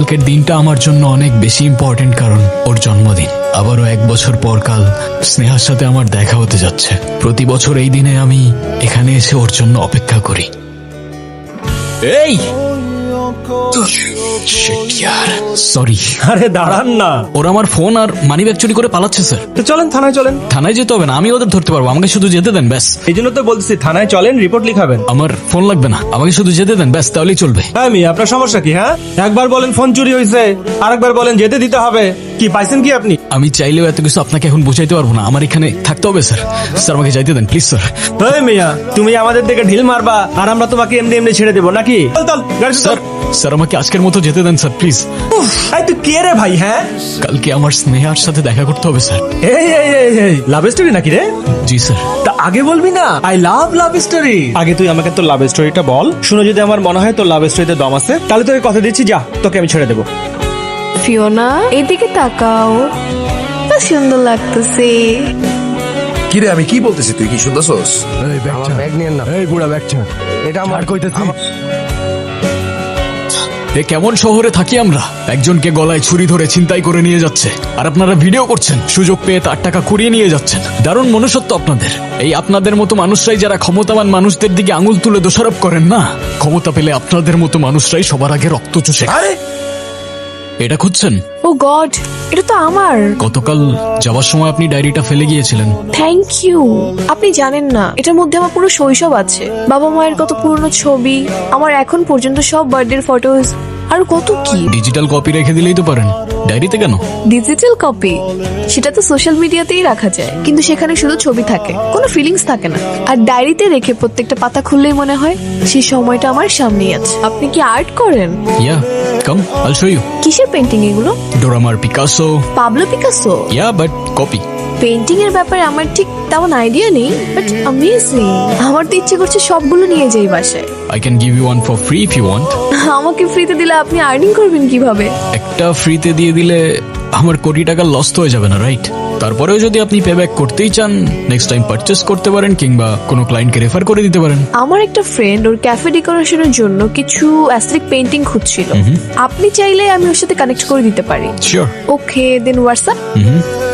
কালকের দিনটা আমার জন্য অনেক বেশি ইম্পর্টেন্ট, কারণ ওর জন্মদিন। আবারও 1 বছর পর কাল স্নেহার সাথে আমার দেখা হতে যাচ্ছে। প্রতি বছর এই দিনে আমি এখানে এসে ওর জন্য অপেক্ষা করি। এই সরি, আরে দাঁড়ান না, ওরা আমার ফোন আর মানি ব্যাগ চুরি করে পালাচ্ছে স্যার। তো চলেন থানায় চলেন। থানায় যেতে হবে না, আমি ওদের ধরতে পারবো, আমাকে শুধু যেতে দেন ব্যাস। এই জন্য তো বলতেছি থানায় চলেন, রিপোর্ট লিখাবেন। আমার ফোন লাগবে না, আমাকে শুধু যেতে দেন ব্যাস, তাহলেই চলবে। হ্যাঁ মি, আপনার সমস্যা কি? হ্যাঁ, একবার বলেন ফোন চুরি হয়েছে, আরেকবার বলেন যেতে দিতে হবে। কি পাইছেন কি আপনি? আমি চাইলেও এত কিছু আপনাকে এখন বুঝাইতে পারবো না, আমার এখানে থাকতে হবে স্যার। স্যার আমাকে যাইতে দেন প্লিজ স্যার। এই মিয়া, তুমি আমাদের দিকে ঢিল মারবা আর আমরা তোমাকে এমনি এমনি ছেড়ে দেবো নাকি? চল চল গাড়ি স্যার স্যার আমাকে আজকের মতো যেতে দেন স্যার প্লিজ। এই তুই কে রে ভাই? হ্যাঁ, কালকে আমার স্নেহার সাথে দেখা করতে হবে স্যার। এই এই এই এই লাভ স্টোরি নাকি রে? জি স্যার। তা আগে বলবি না আই লাভ স্টোরি? আগে তুই আমাকে তোর লাভ স্টোরিটা বল, শুনে যদি আমার মনে হয় তোর লাভ স্টোরিতে দম আছে, তাহলে তোকে কথা দিচ্ছি, যা তোকে আমি ছেড়ে দেবো। ফিওনা, এদিকে তাকাও, তা সুন্দর লাগতেছে। কিরে আমি কি বলতেছি, তুই কি শুনতেছস? ব্যাগ নিয়ে না, এই বুড়া ব্যাগ ছাড়, এটা আমার কইতেছি। এ কেমন শহরে থাকি আমরা, একজনকে গলায় ছুরি ধরে ছিনতাই করে নিয়ে যাচ্ছে আর আপনারা ভিডিও করছেন, সুযোগ পেয়ে তার টাকা কুড়িয়ে নিয়ে যাচ্ছেন। দারুণ মনুষ্যত্ব আপনাদের। এই আপনাদের মতো মানুষরাই যারা ক্ষমতাবান মানুষদের দিকে আঙুল তুলে দোষারোপ করেন না, ক্ষমতা পেলে আপনাদের মতো মানুষরাই সবার আগে রক্ত চুষে। আরে এটা খুঁজছেন? ও গড, এটা তো আমার। গতকাল যাওয়ার সময় আপনি ডায়েরিটা ফেলে গিয়েছিলেন। Thank you. আপনি জানেন না, এটার মধ্যে আমার পুরো শৈশব আছে, বাবা মায়ের কত পুরনো ছবি, আমার এখন পর্যন্ত সব বার্থডে ফটোজ, আর কত কি। ডিজিটাল কপি রেখে দিলেই তো পারেন, ডায়েরিতে কেন? ডিজিটাল কপি সেটা তো সোশ্যাল মিডিয়াতেই রাখা যায়, কিন্তু সেখানে শুধু ছবি থাকে, কোনো ফিলিংস থাকে না। আর ডায়েরিতে রেখে প্রত্যেকটা পাতা খুললেই মনে হয় সেই সময়টা আমার সামনেই আছে। আপনি কি আর্ট করেন? ইয়া কাম আইল শো ইউ। কিসের পেন্টিং এগুলো? ডোরামার, Picasso. Pablo Picasso? Yeah but copy. Painting এর ব্যাপারে আমার ঠিক তেমন আইডিয়া নেই, বাট অ্যামেজিং। আমার তো ইচ্ছে করছে সবগুলো নিয়ে যাই বাসায়। I can give you one for free if you want. আমাকে ফ্রিতে দিলে আপনি আর্নিং করবেন কিভাবে? একটা ফ্রিতে দিয়ে দিলে আমার কোটি টাকা লস তো হয়ে যাবে না, রাইট? তারপরেও যদি আপনি পে ব্যাক করতেই চান, নেক্সট টাইম পারচেস করতে পারেন, কিংবা কোনো ক্লায়েন্টকে রেফার করে দিতে পারেন। আমার একটা ফ্রেন্ড ওর ক্যাফে ডেকোরেশনের জন্য কিছু অ্যাস্থেটিক পেইন্টিং খুঁজছিল, আপনি চাইলে আমি ওর সাথে কানেক্ট করে দিতে পারি। Sure. Okay, then WhatsApp.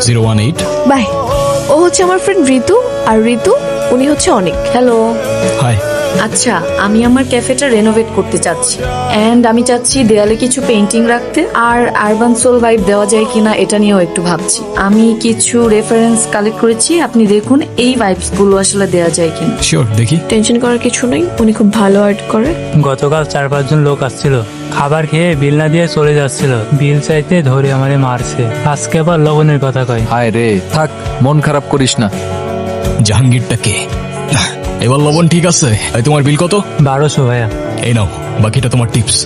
018। Bye. ও হচ্ছে আমার ফ্রেন্ড ঋতু, আর ঋতু উনি হচ্ছে অনিক। হ্যালো। হাই। আচ্ছা, আমি আমার ক্যাফেটা রেনোভেট করতে চাচ্ছি, এন্ড আমি চাচ্ছি দেয়ালে কিছু পেন্টিং রাখতে, আর আরবান সোল ভাইব দেওয়া যায় কিনা এটা নিয়েও একটু ভাবছি। আমি কিছু রেফারেন্স কালেক্ট করেছি, আপনি দেখুন এই ভাইবস গুলো আসলে দেওয়া যায় কিনা। শিওর, দেখি। টেনশন করার কিছু নেই, উনি খুব ভালো আর্ট করে। গতকাল 4-5 জন লোক আসছিল, খাবার খেয়ে বিল না দিয়ে চলে যাচ্ছিল, বিল চাইতে ধরে আমারে মারছে, আজকে আবার লবণের কথা কয়। হায় রে, থাক মন খারাপ করিস না। জাহাঙ্গীরটা কে? এবার লবণ ঠিক আছে। এই তোমার বিল কত? 1200 ভাইয়া। এই নাও, বাকিটা তোমার টিপস।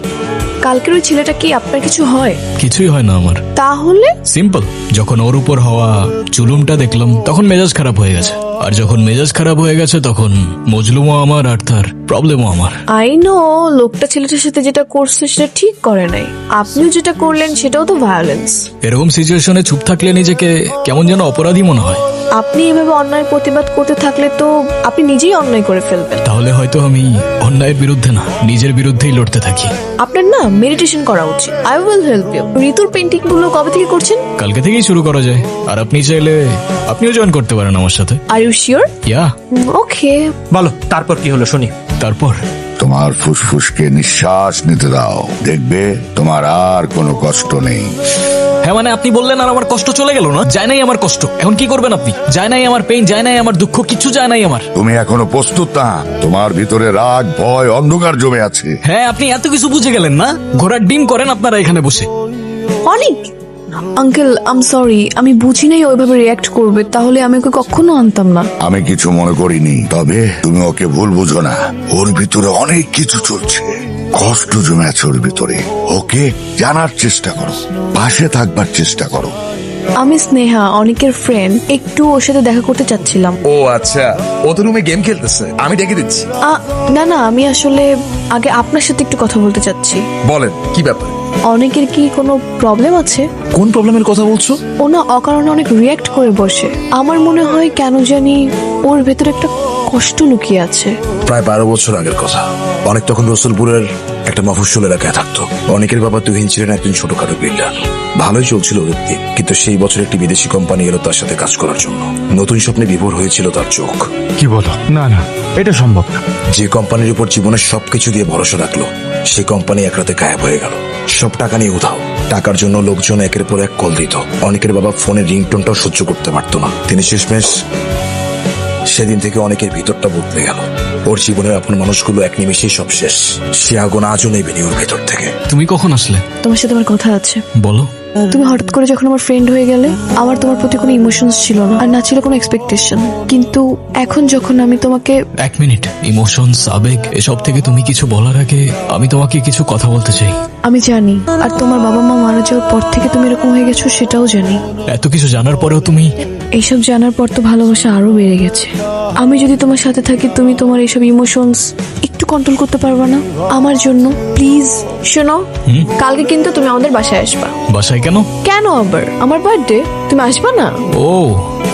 কালকের ওই ছেলেটা কি আপনার কিছু হয়? কিছুই হয় না আমার। তাহলে সিম্পল, যখন ওর উপর হওয়া জুলুমটা দেখলাম তখন মেজাজ খারাপ হয়ে গেছে, আর যখন মেজাজ খারাপ হয়ে গেছে তখন মজলুমও আমার আর তার প্রবলেমও আমার। আই নো, লোকটা ছেলেটার সাথে যেটা করছে সেটা ঠিক করে নাই, আপনিও যেটা করলেন সেটাও তো ভায়োলেন্স। এরকম সিচুয়েশনে চুপ থাকলে নিজেকে কেমন যেন অপরাধী মনে হয়। আপনি এভাবে অন্যায়ের প্রতিবাদ করতে থাকলে তো আপনি নিজেই অন্যায় করে ফেলবেন। তাহলে হয়তো আমি অন্যায়ের বিরুদ্ধে না, নিজের বিরুদ্ধেই লড়তে থাকি। আপনার না মেডিটেশন করা উচিত। I will help you. ঋতুর পেন্টিং গুলো কবে থেকে করছেন? কালকে থেকেই শুরু করা যায়, আর আপনি চাইলে আপনিও জয়েন করতে পারেন আমার সাথে। Are you sure? ইয়া। ওকে, বলো তারপর কি হলো শুনি। তারপর তোমার ফুসফুসকে নিঃশ্বাস নিতে দাও, দেখবে তোমার আর কোনো কষ্ট নেই। হ্যাঁ মানে আপনি বললেন আর আমার কষ্ট চলে গেল না? যায় নাই আমার কষ্ট, এখন কি করবেন আপনি? যায় নাই আমার পেইন, যায় নাই আমার দুঃখ, কিছু যায় নাই আমার। তুমি এখনো প্রস্তুত না, তোমার ভিতরে রাগ, ভয়, অন্ধকার জমে আছে। হ্যাঁ, আপনি এত কিছু বুঝে গেলেন না? ঘোড়ার ডিম করেন আপনারা এখানে বসে। অনেক আঙ্কেল, আম সরি, আমি বুঝি নাই ওইভাবে রিয়াক্ট করবে, তাহলে আমি ওকে কখনো আনতাম না। আমি কিছু মনে করিনি, তবে তুমি ওকে ভুল বুঝো না, ওর ভিতরে অনেক কিছু চলছে, কষ্ট জমে আছে ওর ভিতরে। ওকে জানার চেষ্টা করো, পাশে থাকবার চেষ্টা করো। আমি স্নেহা, অনেকের ফ্রেন্ড, একটু ওর সাথে দেখা করতে চাচ্ছিলাম। ও আচ্ছা, ও তো রুমে গেম খেলতেছে, আমি ডেকে দিচ্ছি। না না, আমি আসলে আগে আপনার সাথে একটু কথা বলতে চাচ্ছি। বলেন কি ব্যাপার? অনেকের কি কোনো প্রবলেম আছে? কোন প্রবলেমের কথা বলছো? ও না অকারণে অনেক রিয়াক্ট করে বসে, আমার মনে হয় কেন জানি ওর ভেতরে একটা কষ্ট লুকিয়ে আছে। প্রায় 12 বছর আগের কথা। অনেক তখন রসুলপুরের একটা মফস্বল এলাকায় থাকতো। অনেকের বাবা তুহিন ছিলেন একজন ছোটখাটো বিল্ডার। ভালোই চলছিল ওদের দিন, কিন্তু সেই বছর একটি বিদেশি কোম্পানি এলো তার সাথে কাজ করার জন্য। নতুন স্বপ্নে বিভোর হয়েছিল তার চোখ। কি বলো? না না, এটা সম্ভব না। যে কোম্পানির উপর জীবনের সবকিছু দিয়ে ভরসা রাখলো, সেই কোম্পানি এক রাতে গায়েব হয়ে গেল। সব টাকা নিয়ে উধাও। টাকার জন্য লোকজন একের পর এক কল দিত। অনেকের বাবা ফোনের রিংটোনটাও সহ্য করতে পারতো না। তিনি শেষমেশ সেদিন থেকে অনেকের ভিতরটা বদলে গেল। ওর জীবনের আপন মানুষগুলো এক নিমেষেই সব শেষ। সে আগুন আজও নেবেনি ওর ভেতর থেকে। তুমি কখন আসলে? তোমার সাথে আমার কথা আছে। বলো। তুমি হঠাৎ করে যখন আমার ফ্রেন্ড হয়ে গেলে, আমার তোমার প্রতি কোনো ইমোশনস ছিল না, আর না ছিল কোনো এক্সপেকটেশন। কিন্তু এখন যখন আমি তোমাকে... 1 মিনিট। ইমোশনস, আবেগ, এসব থেকে তুমি কিছু বলার আগে আমি তোমাকে কিছু কথা বলতে চাই। আমি জানি, আর তোমার বাবা মা মারা যাওয়ার পর থেকে তুমি এরকম হয়ে গেছো সেটাও জানি। এত কিছু জানার পরেও তুমি... এইসব জানার পর তো ভালোবাসা আরো বেড়ে গেছে। আমি যদি তোমার সাথে থাকি, তুমি তোমার এইসব ইমোশনস একটু কন্ট্রোল করতে পারবে না আমার জন্য? প্লিজ শোনো, কালকে কিন্তু তুমি আমাদের বাসায় আসবা। বাসায় কেন? কেন আবার? আমার বার্থডে, তুমি আসবা না? ও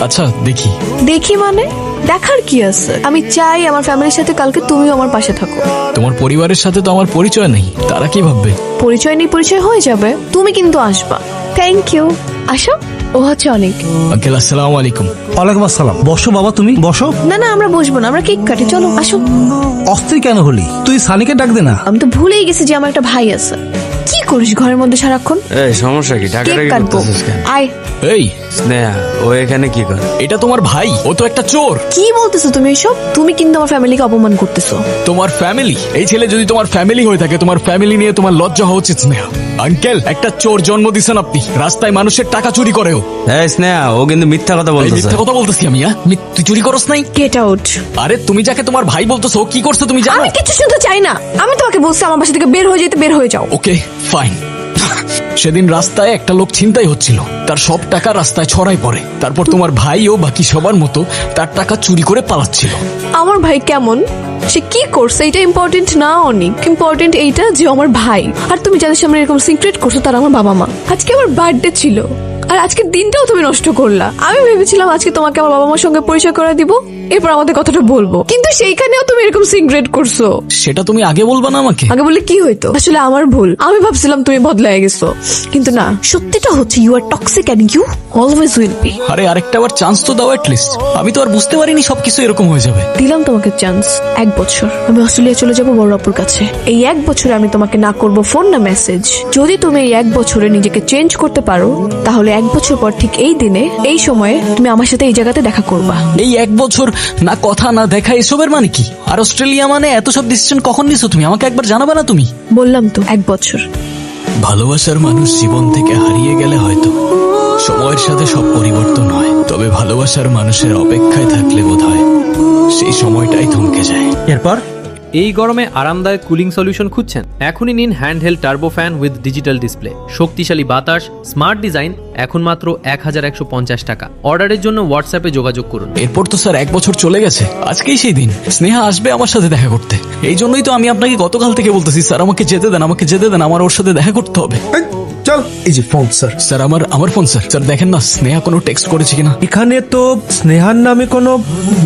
আচ্ছা, দেখি। দেখি মানে? দেখার কি আছে? আমি চাই আমার ফ্যামিলির সাথে কালকে তুমিও আমার পাশে থাকো। তোমার পরিবারের সাথে তো আমার পরিচয় নেই, তারা কি ভাববে? পরিচয় নেই, পরিচয় হয়ে যাবে। তুমি কিন্তু আসবা। Thank you. আসো। ও হচ্ছে অনেক। আঙ্কেল আসসালামু আলাইকুম। ওয়ালাইকুম আসসালাম। বসো বাবা, তুমি বসো। না না, আমরা বসবো না, আমরা কেক কাটি। চলো আসো। অস্থির কেন হলি? তুই সানিকে ডাক দে না। আমি তো ভুলেই গেছি যে আমার একটা ভাই আছে। কি করিস ঘরের মধ্যে সারাক্ষণ? এই সমস্যা কি? কেক টাকাটাকি কাটবো। করতেছিস কেন? আয়। এই স্নেহা, ও এখানে কি করে? এটা তোমার ভাই? ও তো একটা চোর। কি বলতেছো তুমি এসব? তুমি কিন্তু আমার ফ্যামিলিকে অপমান করতেছো। তোমার ফ্যামিলি? এই ছেলে যদি তোমার ফ্যামিলি হয়ে থাকে, তোমার ফ্যামিলি নিয়ে তোমার লজ্জা হওয়া উচিত স্নেহা। আঙ্কেল, একটা চোর জন্ম দিছেন আপনি। রাস্তায় মানুষের টাকা চুরি করেও। এই স্নেহা, ও কিন্তু মিথ্যা কথা এই বলতেছে। মিথ্যা কথা বলতেছি আমি? তুই চুরি করস নাই? Get out. আরে তুমি যাকে তোমার ভাই বলতেছো, ও কি করছে তুমি জানো? আমি কিছু শুনতে চাই না। আমি তোমাকে বলছি আমার বাসা থেকে বের হয়ে যেতে, বের হয়ে যাও। Okay fine. সেদিন রাস্তায় একটা লোক ছিনতাই হচ্ছিল, তার সব টাকা রাস্তায় ছড়াই পড়ে। তারপর তোমার ভাই ও বাকি সবার মতো তার টাকা চুরি করে পালাচ্ছিল। আমার ভাই কেমন, সে কি করছে এটা ইম্পর্টেন্ট না, অনেক ইম্পর্টেন্ট এইটা যে আমার ভাই। আর তুমি যাদের সামনে এরকম সিক্রেট করছো তারা আমার বাবা মা। আজকে আমার বার্থডে ছিল, আর আজকের দিনটাও তুমি নষ্ট করলা। আমি ভেবেছিলাম আজকে তোমাকে আমার বাবা মার সঙ্গে পরিচয় করে দিব, এরপর আমাদের কথাটা বলবো, কিন্তু সেইখানেও তুমি এরকম সিক্রেট করছো। সেটা তুমি আগে বলবা না আমাকে? আগে বললে কি হইতো? আসলে আমার ভুল। আমি ভাবছিলাম তুমি বদলায় গেছো, কিন্তু না, সত্যিটা হচ্ছে you are toxic and you always will be. আরে আরেকটা আবার চান্স তো দাও অ্যাটলিস্ট। আমি তো আর বুঝতে পারিনি সবকিছু এরকম হয়ে যাবে। দিলাম তোমাকে চান্স। 1 বছর আমি অস্ট্রেলিয়া চলে যাব বড় আপুর কাছে। এই 1 বছরে আমি তোমাকে না করব ফোন না মেসেজ। যদি তুমি এই 1 বছরে নিজেকে চেঞ্জ করতে পারো, তাহলে 1 বছর পর ঠিক এই দিনে, এই সময়ে তুমি আমার সাথে এই জায়গাতে দেখা করবা। এই 1 বছর না কথা না দেখা, এসবের মানে কি? আর অস্ট্রেলিয়া মানে এত সব ডিসিশন কখন নিছো তুমি? আমাকে একবার জানাবে না তুমি? বললাম তো 1 বছর। ভালোবাসার মানুষ জীবন থেকে হারিয়ে গেলে হয়তো সময়ের সাথে সব পরিবর্তন হয়, তবে ভালোবাসার মানুষের অপেক্ষায় থাকলে বোধহয় সেই সময়টাই থমকে যায়। এরপর এই গরমে আরামদায়ক কুলিং সলিউশন খুঁজছেন? এখনই নিন handheld turbo fan with digital display. শক্তিশালী বাতাস, স্মার্ট ডিজাইন, এখন মাত্র 1150 টাকা। অর্ডারের জন্য হোয়াটসঅ্যাপে যোগাযোগ করুন। এরপর তো স্যার 1 বছর চলে গেছে। আজকেই সেই দিন। স্নেহা আসবে আমার সাথে দেখা করতে। এই জন্যই তো আমি আপনাকে গতকাল থেকে বলতেছি, স্যার আমাকে যেতে দেন, আমাকে যেতে দেন, আমার ওর সাথে দেখা করতে হবে। চল, এই যে ফোন স্যার। স্যার আমার ফোন স্যার। স্যার দেখেন না স্নেহা কোনো টেক্সট করেছে কিনা। এখানে তো স্নেহার নামে কোনো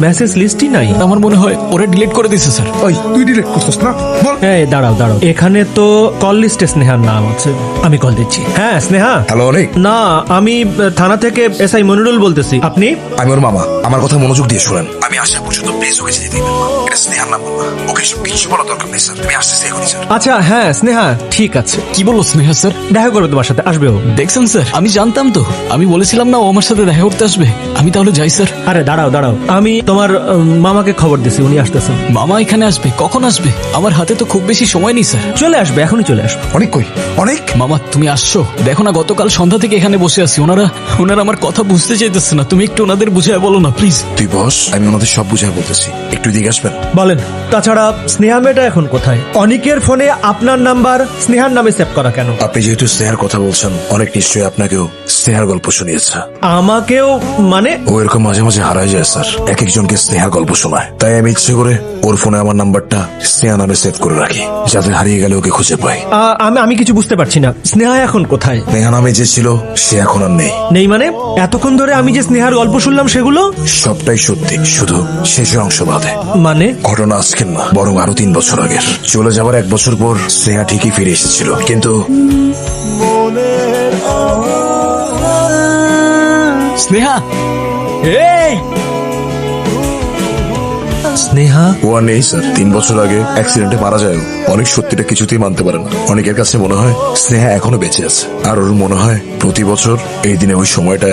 মেসেজ লিস্টই নাই। আমার মনে হয় ওরা ডিলিট করে দিয়েছে স্যার। ওই তুই ডিরেক্ট করছিস না? বল। এই দাঁড়াও দাঁড়াও, এখানে তো কল লিস্টে স্নেহার নাম আছে। আমি কল দিচ্ছি। হ্যাঁ স্নেহা। হ্যালো অনেক। না, আমি থানা থেকে এসআই মনিরুল বলতেছি। আপনি? আমি ওর মামা। আমার কথা মনোযোগ দিয়ে শুনেন। আমি আসা পর্যন্ত প্লিজ ওকে যেতে দিবেন না। এটা স্নেহার নাম বলবা। ওকে সব কিছু বলা দরকার নেই স্যার। আমি আসতেছি এখনই স্যার। আচ্ছা হ্যাঁ স্নেহা, ঠিক আছে। কি বললো স্নেহা স্যার? দেখা করবে তোমার সাথে, আসবে ও। দেখছেন স্যার, আমি জানতাম তো। আমি বলেছিলাম না ও আমার সাথে দেখা করতে আসবে। আমি তাহলে যাই স্যার। আরে দাঁড়াও দাঁড়াও, আমি তোমার মামাকে খবর দিছি, উনি আসতেছেন। মামা এখানে আসবে? কখন আসবে? আমার হাতে তো খুব বেশি সময় নেই স্যার। চলে আসবে, এখনই চলে আসবে। অনেক কই? অনেক মামা তুমি আসছো? দেখো না গতকাল সন্ধ্যা থেকে এখানে বসে আছি। ওনারা আমার কথা বুঝতে চাইতেছে না। তুমি একটু ওনাদের বুঝায় বলো না প্লিজ। তুই বস, আমি ওনাদের সব বুঝাই বলতেছি। একটু দিকে আসবেন? বলেন। তাছাড়া স্নেহা মেয়েটা এখন কোথায়? অনেকের ফোনে আপনার নাম্বার স্নেহার নামে সেভ করা কেন? আপনি যেহেতু স্নেহার কথা বলছেন, অনেক নিশ্চয়ই আপনাকেও স্নেহার গল্প শুনিয়েছে। আমাকেও? মানে? ও এরকম মাঝে মাঝে হারায় যায় স্যার, এক একজনকে স্নেহার গল্প শোনায়। তাই আমি ইচ্ছে করে ওর ফোনে আমার নাম্বারটা স্নেহা নামে সেভ করে রাখি, যাতে হারিয়ে গেলে ওকে খুঁজে পাই। আমি কিছু বুঝতে পারছি না। স্নেহা এখন কোথায়? স্নেহা নামে যে ছিল সে এখন আর নেই। নেই মানে? এতক্ষণ ধরে আমি যে স্নেহার গল্প শুনলাম সেগুলো সবটাই সত্যি, শুধু শুধু শেষের অংশ বাদে। মানে ঘটনা আজকের না, বরং আরো 3 বছর আগের। চলে যাবার 1 বছর পর স্নেহা ঠিকই ফিরে এসেছিল, কিন্তু স্নেহা, এই স্নেহা ও আর নেই স্যার। 3 বছর আগে অ্যাক্সিডেন্টে মারা যায় ও। অনেক সত্যিটা কিছুতেই মানতে পারে না। অনেকের কাছে মনে হয় স্নেহা এখনো বেঁচে আছে, আর ওর মনে হয় প্রতি বছর এই দিনে ওই সময়টা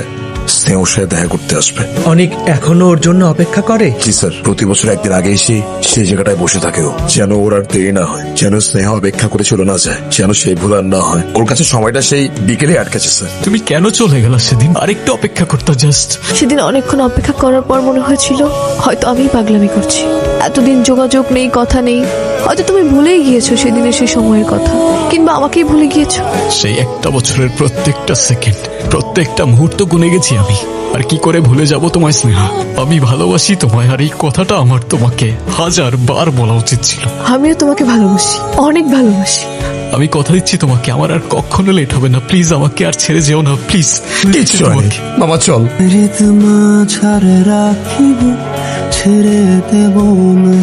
স্নেহ ওর সাথে দেখা করতে আসবে। অনেক এখনো ওর জন্য অপেক্ষা করে। জি স্যার, প্রতি বছর একদিন আগে এসে সেই জায়গাটায় বসে থাকে ও, যেন ওর আর দেরি না হয়, যেন স্নেহা অপেক্ষা করে চলে না যায়, যেন সেই ভুল আর না হয়। ওর কাছে সময়টা সেই বিকেলে আটকেছে স্যার। তুমি কেন চলে গেলা সেদিন? আরেকটু অপেক্ষা করতে জাস্ট। সেদিন অনেকক্ষণ অপেক্ষা করার পর মনে হয়েছিল হয়তো আমি পাগলামি করছি। এতদিন যোগাযোগ নেই, কথা নেই, হয়তো তুমি ভুলেই গিয়েছো সেদিনের সেই সময়ের কথা, কিংবা আমাকেই ভুলে গিয়েছো। সেই একটা বছরের প্রত্যেকটা সেকেন্ড, প্রত্যেকটা মুহূর্ত গুনে গেছি আমি। আর কি করে ভুলে যাব তোমায় স্নেহা? আমি ভালোবাসি তোমায়, আর এই কথাটা আমার তোমাকে 1000 বার বলা উচিত ছিল। আমিও তোমাকে ভালোবাসি, অনেক ভালোবাসি। আমি কথা দিচ্ছি তোমাকে, আমার আর কখনো লেট হবে না। প্লিজ আমাকে আর ছেড়ে যেও না, প্লিজ। কিচ্ছু হয়নি মামা, চল। ছেড়ে দেব না।